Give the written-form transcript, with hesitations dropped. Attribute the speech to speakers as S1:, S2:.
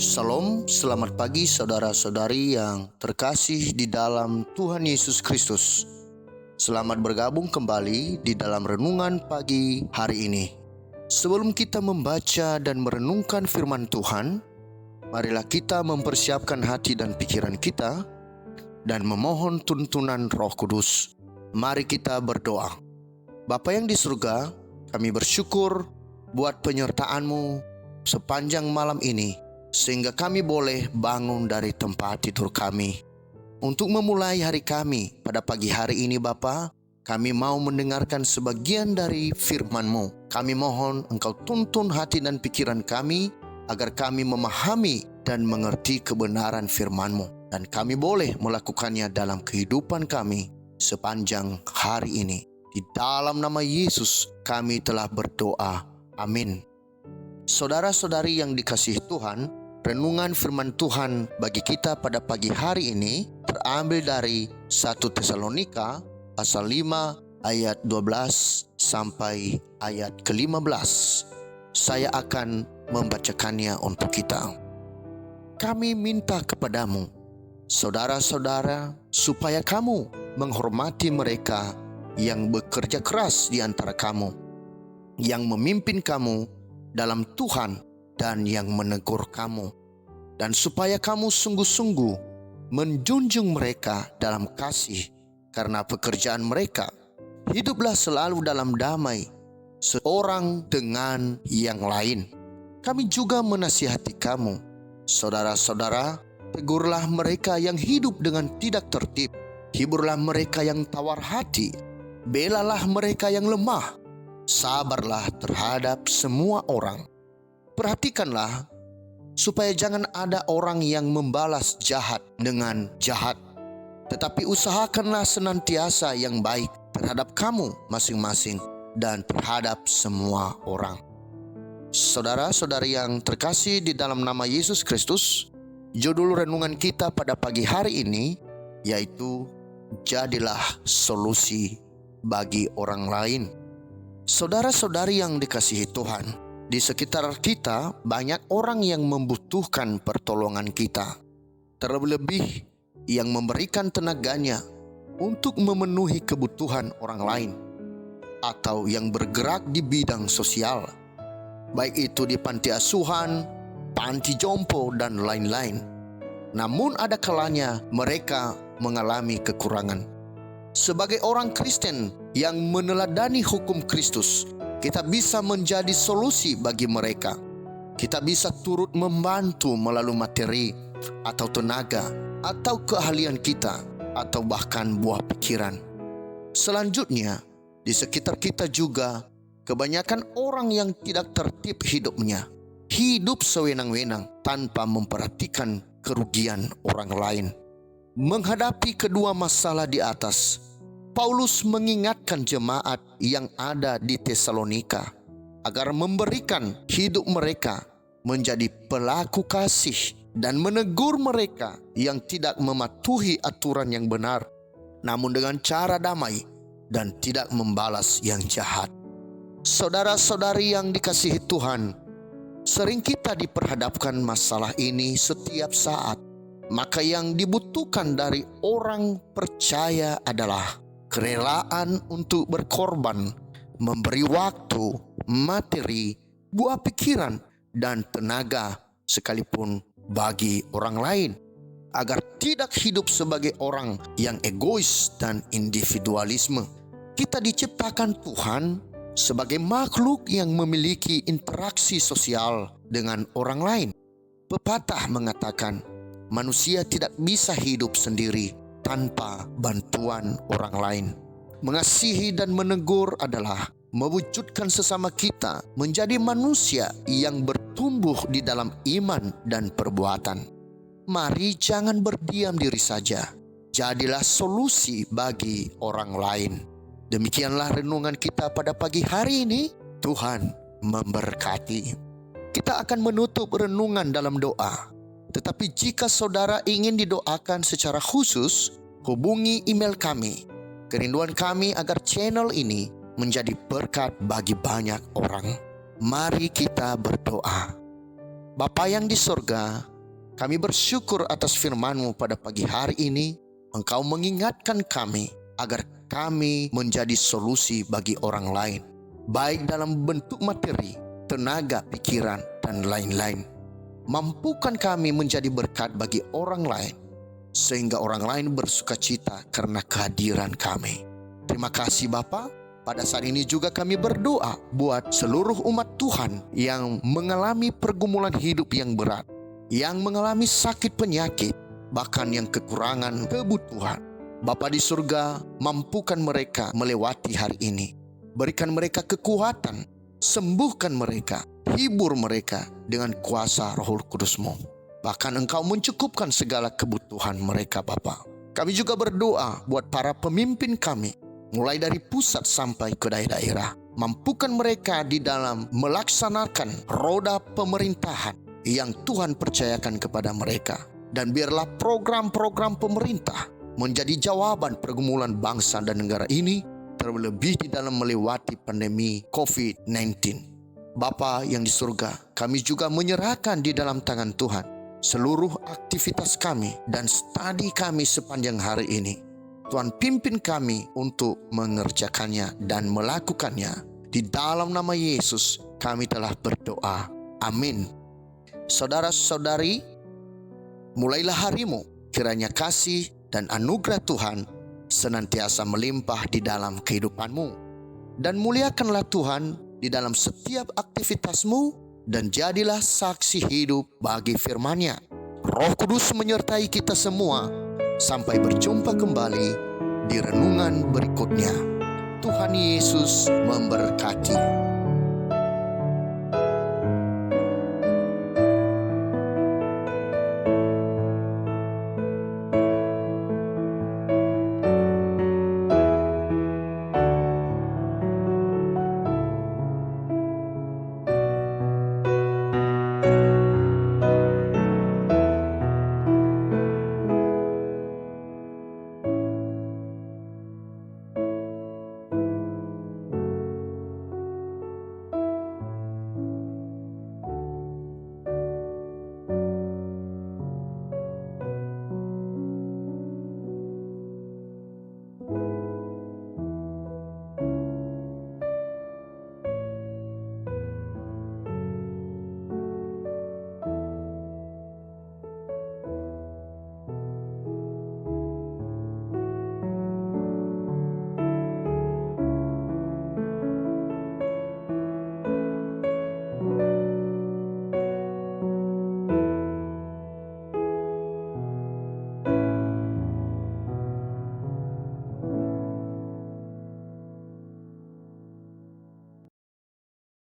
S1: Shalom, selamat pagi saudara-saudari yang terkasih di dalam Tuhan Yesus Kristus. Selamat bergabung kembali di dalam renungan pagi hari ini. Sebelum kita membaca dan merenungkan firman Tuhan, marilah kita mempersiapkan hati dan pikiran kita dan memohon tuntunan Roh Kudus. Mari kita berdoa. Bapa yang di surga, kami bersyukur buat penyertaan-Mu sepanjang malam ini, sehingga kami boleh bangun dari tempat tidur kami. Untuk memulai hari kami pada pagi hari ini Bapa, kami mau mendengarkan sebagian dari firman-Mu. Kami mohon Engkau tuntun hati dan pikiran kami, agar kami memahami dan mengerti kebenaran firman-Mu. Dan kami boleh melakukannya dalam kehidupan kami sepanjang hari ini. Di dalam nama Yesus kami telah berdoa. Amin. Saudara-saudari yang dikasihi Tuhan, renungan firman Tuhan bagi kita pada pagi hari ini terambil dari 1 Tesalonika pasal 5 ayat 12 sampai ayat ke-15. Saya akan membacakannya untuk kita. Kami minta kepadamu, saudara-saudara, supaya kamu menghormati mereka yang bekerja keras di antara kamu, yang memimpin kamu dalam Tuhan dan yang menegur kamu, dan supaya kamu sungguh-sungguh menjunjung mereka dalam kasih karena pekerjaan mereka. Hiduplah selalu dalam damai seorang dengan yang lain. Kami juga menasihati kamu, saudara-saudara, tegurlah mereka yang hidup dengan tidak tertib, hiburlah mereka yang tawar hati, belalah mereka yang lemah, sabarlah terhadap semua orang. Perhatikanlah supaya jangan ada orang yang membalas jahat dengan jahat, tetapi usahakanlah senantiasa yang baik terhadap kamu masing-masing dan terhadap semua orang. Saudara-saudari yang terkasih di dalam nama Yesus Kristus, judul renungan kita pada pagi hari ini yaitu jadilah solusi bagi orang lain. Saudara-saudari yang dikasihi Tuhan, di sekitar kita banyak orang yang membutuhkan pertolongan kita, terlebih yang memberikan tenaganya untuk memenuhi kebutuhan orang lain, atau yang bergerak di bidang sosial, baik itu di panti asuhan, panti jompo, dan lain-lain. Namun ada kalanya mereka mengalami kekurangan. Sebagai orang Kristen yang meneladani hukum Kristus, kita bisa menjadi solusi bagi mereka. Kita bisa turut membantu melalui materi atau tenaga atau keahlian kita atau bahkan buah pikiran. Selanjutnya, di sekitar kita juga kebanyakan orang yang tidak tertib hidupnya, hidup sewenang-wenang tanpa memperhatikan kerugian orang lain. Menghadapi kedua masalah di atas, Paulus mengingatkan jemaat yang ada di Tesalonika agar memberikan hidup mereka menjadi pelaku kasih dan menegur mereka yang tidak mematuhi aturan yang benar, namun dengan cara damai dan tidak membalas yang jahat. Saudara-saudari yang dikasihi Tuhan, sering kita diperhadapkan masalah ini setiap saat. Maka yang dibutuhkan dari orang percaya adalah kerelaan untuk berkorban, memberi waktu, materi, buah pikiran, dan tenaga sekalipun bagi orang lain, agar tidak hidup sebagai orang yang egois dan individualisme. Kita diciptakan Tuhan sebagai makhluk yang memiliki interaksi sosial dengan orang lain. Pepatah mengatakan, manusia tidak bisa hidup sendiri tanpa bantuan orang lain. Mengasihi dan menegur adalah mewujudkan sesama kita menjadi manusia yang bertumbuh di dalam iman dan perbuatan. Mari jangan berdiam diri saja. Jadilah solusi bagi orang lain. Demikianlah renungan kita pada pagi hari ini. Tuhan memberkati. Kita akan menutup renungan dalam doa. Tetapi jika saudara ingin didoakan secara khusus, hubungi email kami. Kerinduan kami agar channel ini menjadi berkat bagi banyak orang. Mari kita berdoa. Bapa yang di surga, Kami bersyukur atas firman-Mu pada pagi hari ini. Engkau mengingatkan kami agar kami menjadi solusi bagi orang lain, baik dalam bentuk materi, tenaga, pikiran, dan lain-lain. Mampukan kami menjadi berkat bagi orang lain, sehingga orang lain bersukacita karena kehadiran kami. Terima kasih Bapa. Pada saat ini juga kami berdoa buat seluruh umat Tuhan yang mengalami pergumulan hidup yang berat, yang mengalami sakit penyakit, bahkan yang kekurangan kebutuhan. Bapa di surga, mampukan mereka melewati hari ini. Berikan mereka kekuatan, sembuhkan mereka, hibur mereka dengan kuasa Roh Kudus-Mu. Bahkan Engkau mencukupkan segala kebutuhan mereka Bapa. Kami juga berdoa buat para pemimpin kami, mulai dari pusat sampai ke daerah. Mampukan mereka di dalam melaksanakan roda pemerintahan yang Tuhan percayakan kepada mereka. Dan biarlah program-program pemerintah menjadi jawaban pergumulan bangsa dan negara ini, terlebih di dalam melewati pandemi COVID-19. Bapa yang di surga, kami juga menyerahkan di dalam tangan Tuhan seluruh aktivitas kami dan studi kami sepanjang hari ini. Tuhan pimpin kami untuk mengerjakannya dan melakukannya. Di dalam nama Yesus kami telah berdoa. Amin. Saudara-saudari, mulailah harimu, kiranya kasih dan anugerah Tuhan senantiasa melimpah di dalam kehidupanmu. Dan muliakanlah Tuhan di dalam setiap aktivitasmu dan jadilah saksi hidup bagi firman-Nya. Roh Kudus menyertai kita semua. Sampai berjumpa kembali di renungan berikutnya. Tuhan Yesus memberkati.